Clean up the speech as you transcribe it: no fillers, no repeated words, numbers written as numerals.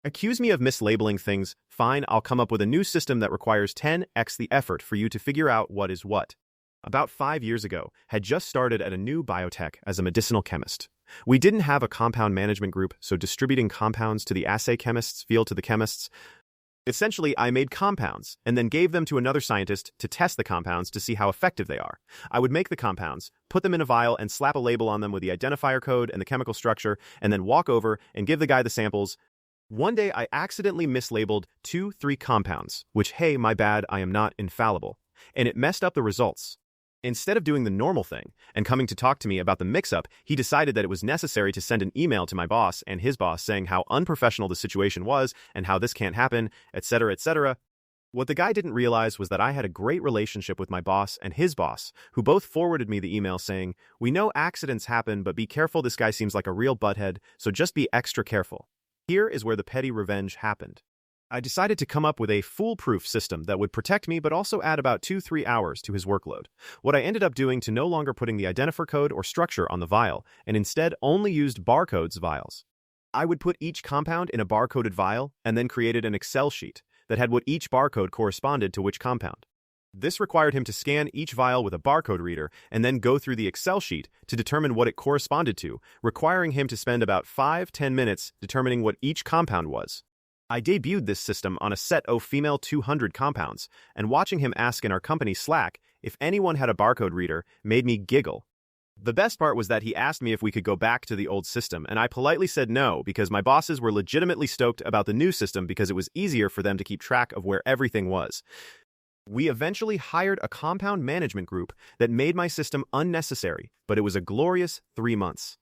Accuse me of mislabeling things. Fine, I'll come up with a new system that requires 10x the effort for you to figure out what is what. About 5 years ago, had just started at a new biotech as a medicinal chemist. We didn't have a compound management group, so distributing compounds to the assay chemists, field to the chemists. Essentially, I made compounds and then gave them to another scientist to test the compounds to see how effective they are. I would make the compounds, put them in a vial, and slap a label on them with the identifier code and the chemical structure, and then walk over and give the guy the samples. One day, I accidentally mislabeled 3 compounds, which, hey, my bad, I am not infallible, and it messed up the results. Instead of doing the normal thing and coming to talk to me about the mix-up, he decided that it was necessary to send an email to my boss and his boss saying how unprofessional the situation was and how this can't happen, etc., etc. What the guy didn't realize was that I had a great relationship with my boss and his boss, who both forwarded me the email saying, "We know accidents happen, but be careful, this guy seems like a real butthead, so just be extra careful." Here is where the petty revenge happened. I decided to come up with a foolproof system that would protect me but also add about 2-3 hours to his workload. What I ended up doing to no longer putting the identifier code or structure on the vial, and instead only used barcodes vials. I would put each compound in a barcoded vial and then created an Excel sheet that had what each barcode corresponded to which compound. This required him to scan each vial with a barcode reader and then go through the Excel sheet to determine what it corresponded to, requiring him to spend about 5-10 minutes determining what each compound was. I debuted this system on a set of female 200 compounds, and watching him ask in our company Slack if anyone had a barcode reader made me giggle. The best part was that he asked me if we could go back to the old system, and I politely said no because my bosses were legitimately stoked about the new system because it was easier for them to keep track of where everything was. We eventually hired a compound management group that made my system unnecessary, but it was a glorious 3 months.